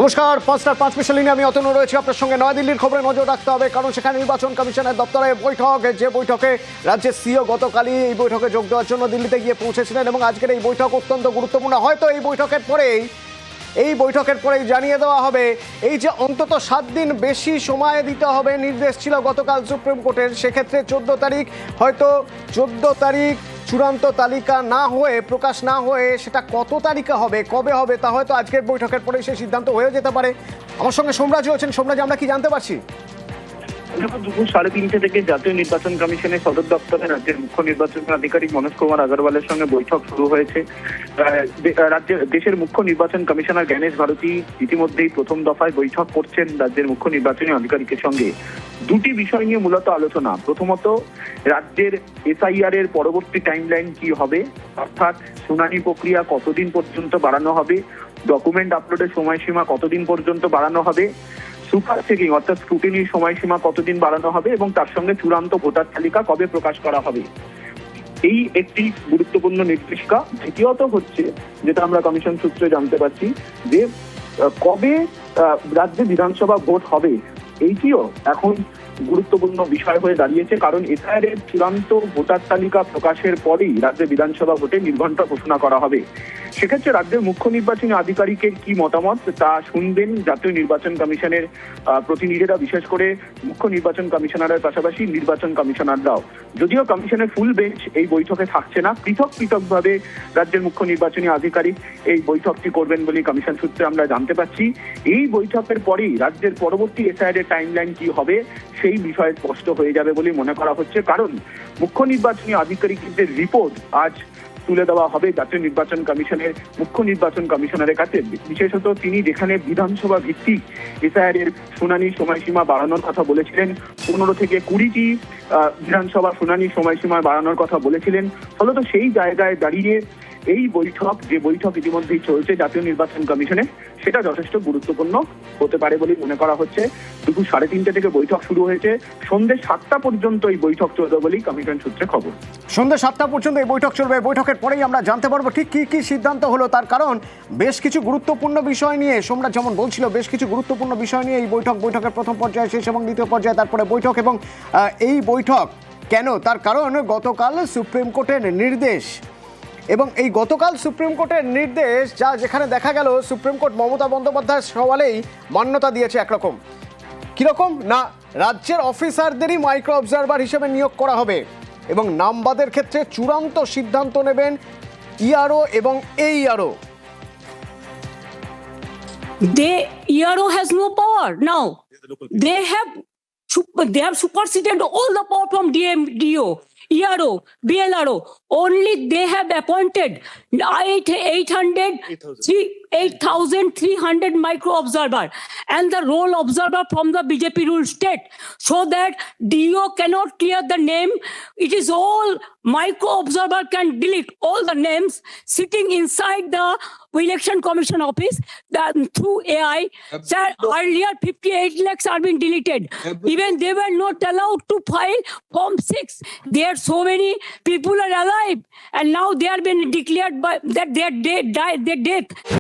নমস্কার, 5:05 মিশালিনে আমি অতনু রয়েছি আপনার সঙ্গে। নয়াদিল্লির খবরে নজর রাখতে হবে, কারণ সেখানে নির্বাচন কমিশনের দপ্তরে বৈঠক। যে বৈঠকে রাজ্যের সিও গতকালই এই বৈঠকে যোগ দেওয়ার জন্য দিল্লিতে গিয়ে পৌঁছেছিলেন এবং আজকের এই বৈঠক অত্যন্ত গুরুত্বপূর্ণ। হয়তো এই বৈঠকের পরেই জানিয়ে দেওয়া হবে এই যে অন্তত 7 দিন বেশি সময় দিতে হবে নির্দেশ ছিল গতকাল সুপ্রিম কোর্টের। সেক্ষেত্রে 14 তারিখ, হয়তো 14 তারিখ চূড়ান্ত তালিকা না হয়ে, প্রকাশ না হয়ে সেটা কত তারিখে হবে, কবে হবে, তা হয়তো আজকের বৈঠকের পরেই সেই সিদ্ধান্ত হয়ে যেতে পারে। আমার সঙ্গে সোমরাজ রয়েছেন। সোমরাজ, আমরা কি জানতে পারছি? দুপুর 3:30 থেকে জাতীয় নির্বাচন কমিশনের সদর দপ্তরে রাজ্যের মুখ্য নির্বাচন আধিকারিক মনোজ কুমার আগরওয়ালের সঙ্গে বৈঠক শুরু হয়েছে। দেশের মুখ্য নির্বাচন কমিশনার জ্ঞানেশ ভারতী ইতিমধ্যেই প্রথম দফায় বৈঠক করছেন রাজ্যের মুখ্য নির্বাচনী আধিকারিকের সঙ্গে। দুটি বিষয় নিয়ে মূলত আলোচনা। প্রথমত, রাজ্যের এসআইআর এর পরবর্তী টাইমলাইন কি হবে, অর্থাৎ শুনানি প্রক্রিয়া কতদিন পর্যন্ত বাড়ানো হবে, ডকুমেন্ট আপলোডের সময়সীমা কতদিন পর্যন্ত বাড়ানো হবে, সুপার চেকিং অর্থাৎ স্ক্রুটিনির সময়সীমা কতদিন বাড়ানো হবে এবং তার সঙ্গে চূড়ান্ত ভোটার তালিকা কবে প্রকাশ করা হবে। এই একটি গুরুত্বপূর্ণ নির্দেশিকা। দ্বিতীয়ত হচ্ছে, যেটা আমরা কমিশন সূত্রে জানতে পারছি, যে কবে রাজ্যে বিধানসভা ভোট হবে, এইটিও এখন গুরুত্বপূর্ণ বিষয় হয়ে দাঁড়িয়েছে। কারণ এসআইআর এর চূড়ান্ত ভোটার তালিকা প্রকাশের পরেই রাজ্যে বিধানসভা ভোটে নির্ঘণ্ট ঘোষণা করা হবে। সেক্ষেত্রে রাজ্যের মুখ্য নির্বাচনী আধিকারিকের কি মতামত তা শুনবেন জাতীয় নির্বাচন কমিশনের প্রতিনিধিরা, বিশেষ করে মুখ্য নির্বাচন কমিশনারের পাশাপাশি নির্বাচন কমিশনাররাও। যদিও কমিশনের ফুল বেঞ্চ এই বৈঠকে থাকছে না, পৃথকভাবে রাজ্যের মুখ্য নির্বাচনী আধিকারিক এই বৈঠকটি করবেন বলে কমিশন সূত্রে আমরা জানতে পারছি। এই বৈঠকের পরেই রাজ্যের পরবর্তী এসআইআর এর টাইমলাইন কি হবে সেই বিষয়ে স্পষ্ট হয়ে যাবে বলে মনে করা হচ্ছে। কারণ মুখ্য নির্বাচনী আধিকারিকদের রিপোর্ট আজ তুলে দেওয়া হবে জাতীয় নির্বাচন কমিশনের মুখ্য নির্বাচন কমিশনারের কাছে। বিশেষত তিনি যেখানে বিধানসভা ভিত্তিক এসআইআর এর শুনানির সময়সীমা বাড়ানোর কথা বলেছিলেন, 15 থেকে 20টি বিধানসভা শুনানির সময়সীমা বাড়ানোর কথা বলেছিলেন। ফলত সেই জায়গায় দাঁড়িয়ে এই বৈঠক ইতিমধ্যেই চলছে জাতীয় নির্বাচন কমিশনে, সেটা যথেষ্ট গুরুত্বপূর্ণ হতে পারে বলে মনে করা হচ্ছে। দুপুর 3:30 থেকে বৈঠক শুরু হয়েছে, সন্ধ্যে 7টা পর্যন্ত এই বৈঠক চলবে বলেই কমিশন সূত্রে খবর। সন্ধ্যে 7টা পর্যন্ত এই বৈঠক চলবে। বৈঠকের পরেই আমরা জানতে পারবো ঠিক কি সিদ্ধান্ত হলো। তার কারণ বেশ কিছু গুরুত্বপূর্ণ বিষয় নিয়ে, সোমরাজ যেমন বলছিল, বেশ কিছু গুরুত্বপূর্ণ বিষয় নিয়ে এই বৈঠকের প্রথম পর্যায়ে শেষ এবং দ্বিতীয় পর্যায়ে তারপরে বৈঠক। এবং এই বৈঠক কেন, তার কারণ গতকাল সুপ্রিম কোর্টের নির্দেশ। এবং এই গতকাল সুপ্রিম কোর্টের নির্দেশ, যেখানে দেখা গেল সুপ্রিম কোর্ট মমতা বন্দ্যোপাধ্যায়ের সওয়ালেই মান্যতা দিয়েছে একরকম। কিরকম না, রাজ্যের অফিসারদেরই মাইক্রো অবজারভার হিসেবে নিয়োগ করা হবে এবং নামবাদের ক্ষেত্রে চূড়ান্ত সিদ্ধান্ত নেবেন ইআরও এবং এইআরও। ERO has no power now. They have superseded all the power from DO, ERO, BLRO. Only they have appointed 8,300 micro observer and the role observer from the BJP ruled state, so that DO cannot clear the name. It is all micro observer can delete all the names sitting inside the election commission office through AI. Sir, earlier 58 lakhs are being deleted. Even they were not allowed to file Form 6. There are so many people are alive, and now they are being declared by that their death.